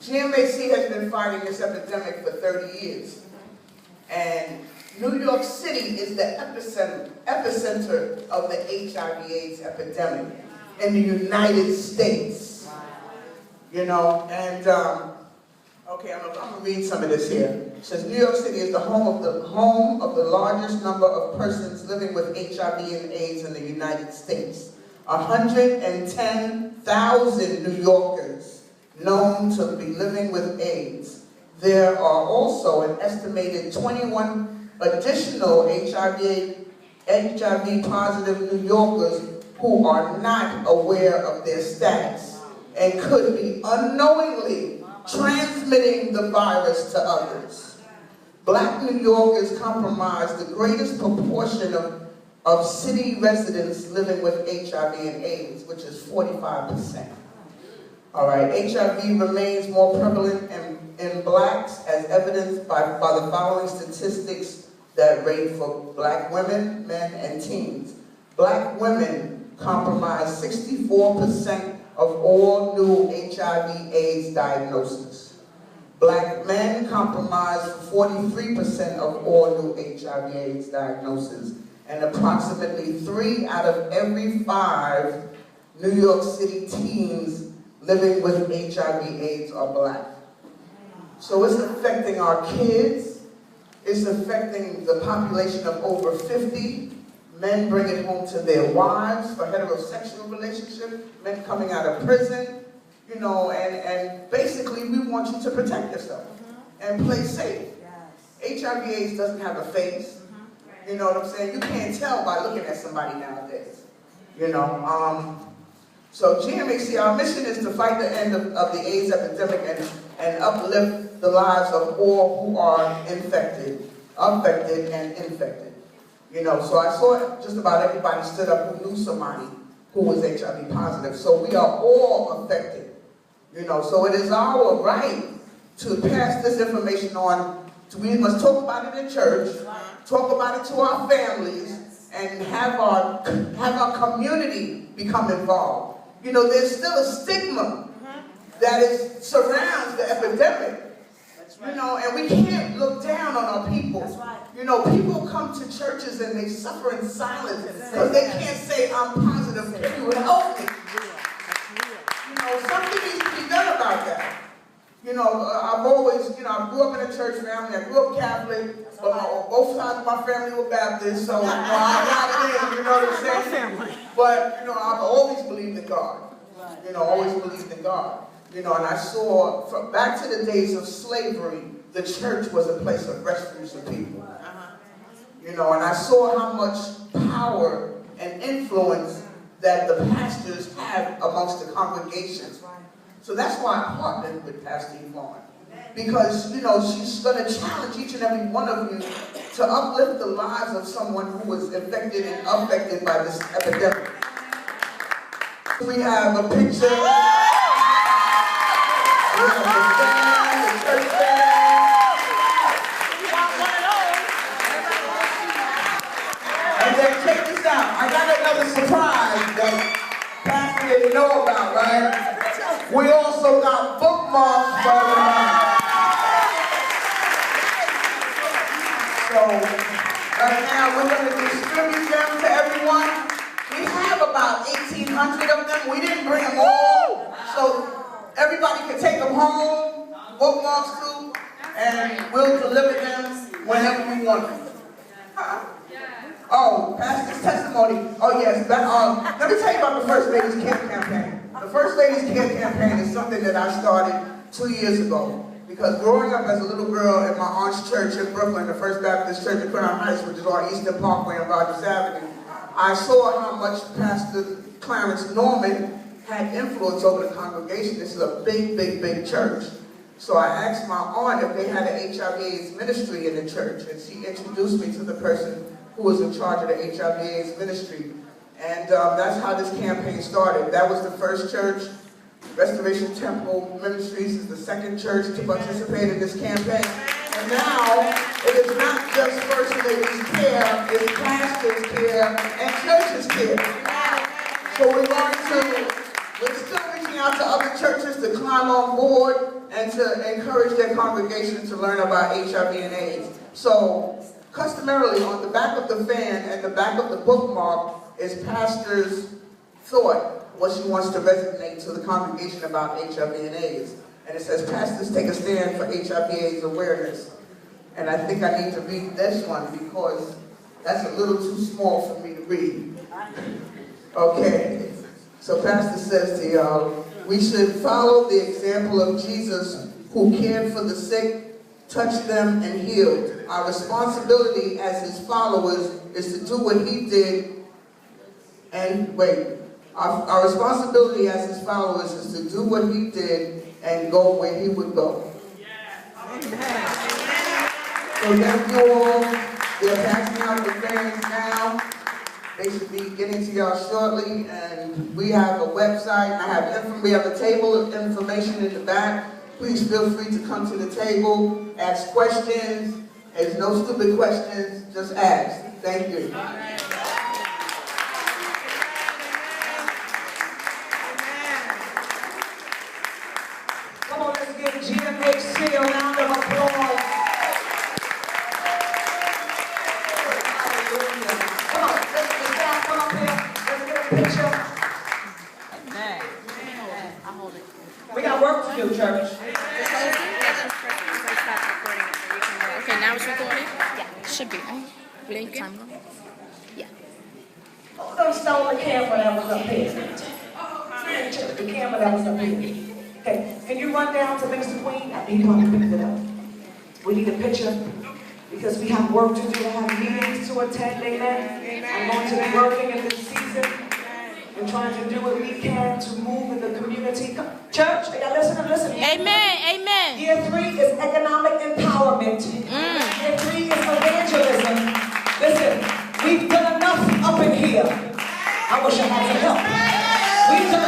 GMHC has been fighting this epidemic for 30 years. And New York City is the epicenter of the HIV/AIDS epidemic in the United States. You know, and okay, I'm gonna read some of this here. It says New York City is the home of the largest number of persons living with HIV and AIDS in the United States. 110,000 New Yorkers known to be living with AIDS. There are also an estimated 21 additional HIV positive New Yorkers who are not aware of their status and could be unknowingly transmitting the virus to others. Black New Yorkers comprise the greatest proportion of city residents living with HIV and AIDS, which is 45%. All right, HIV remains more prevalent in blacks as evidenced by the following statistics that rate for black women, men, and teens. Black women comprise 64% of all new HIV/AIDS diagnoses. Black men comprise 43% of all new HIV/AIDS diagnoses, and approximately 3 out of every 5 New York City teens living with HIV/AIDS are black. So it's affecting our kids, it's affecting the population of over 50. Men bring it home to their wives for heterosexual relationships, men coming out of prison, you know, and basically we want you to protect yourself and play safe. Yes. HIV/AIDS doesn't have a face, you know what I'm saying? You can't tell by looking at somebody nowadays, you know. So GMHC, our mission is to fight the end of the AIDS epidemic and uplift the lives of all who are affected and infected. You know, so I saw just about everybody stood up who knew somebody who was HIV positive. So we are all affected, you know. So it is our right to pass this information on. We must talk about it in church, talk about it to our families, and have our community become involved. You know, there's still a stigma that surrounds the epidemic. You know, and we can't look down on our people. You know, people come to churches and they suffer in silence because they can't say, I'm positive, can you help me? You know, something needs to be done about that. You know, I've always, you know, I grew up in a church family, I grew up Catholic, but both sides of my family were Baptist, so you know, I got it in, you know what I'm saying? But, you know, I've always believed in God. You know, always believed in God. You know, and I saw, from back to the days of slavery, the church was a place of refuge for people. You know, and I saw how much power and influence that the pastors have amongst the congregations. So that's why I partnered with Pastor Yvonne. Because, you know, she's going to challenge each and every one of you to uplift the lives of someone who was infected and affected by this epidemic. We have a picture. The church band. And then check this out. I got another surprise that Pastor didn't know about, right? We also got bookmarks for the night. So right now we're going to distribute them to everyone. We have about 1,800 of them. We didn't bring them all. So everybody can take them home, bookmarks too, and we'll deliver them whenever we want them. Oh, Pastor's testimony. Oh yes, let me tell you about the First Ladies Care Campaign. The First Ladies Care Campaign is something that I started 2 years ago. Because growing up as a little girl in my aunt's church in Brooklyn, the First Baptist Church in Crown Heights, which is on Eastern Parkway and Rogers Avenue, I saw how much Pastor Clarence Norman had influence over the congregation. This is a big, big, big church. So I asked my aunt if they had an HIV/AIDS ministry in the church, and she introduced me to the person who was in charge of the HIV/AIDS ministry. And that's how this campaign started. That was the first church. Restoration Temple Ministries is the second church to participate in this campaign. And now, it is not just First Ladies Care, it's Pastors Care and Churches Care. So we're still reaching out to other churches to climb on board and and to encourage their congregation to learn about HIV and AIDS. So, customarily, on the back of the fan and the back of the bookmark is pastor's thought, what she wants to resonate to the congregation about HIV and AIDS. And it says, pastors take a stand for HIV AIDS awareness. And I think I need to read this one because that's a little too small for me to read. Okay, so pastor says to y'all, we should follow the example of Jesus who cared for the sick, touched them, and healed. Our responsibility as his followers is to do what he did Our responsibility as his followers is to do what he did and go where he would go. So thank you all. They're passing out the fans now. They should be getting to y'all shortly. And we have a website. We have a table of information in the back. Please feel free to come to the table, ask questions. There's no stupid questions, just ask. Thank you. Come on, let's give GMHC a round of applause. Come on, let's staff come up here. Let's get a picture. Amen. We got work to do, church. Okay, now it's recording? Yeah, it should be. Blink time. Yeah. Who done stole the camera that was up here? The camera that was up here. Okay, can you run down to Minister Queen? He probably picked it up. We need a picture because we have work to do. I have meetings to attend, amen. I'm going to be working in this season and trying to do what we can to move in the community. Church, y'all listen. Amen, amen. Year 3 is economic empowerment. Year 3 is evangelism. Listen, we've done enough up in here. I wish I had some help. We've done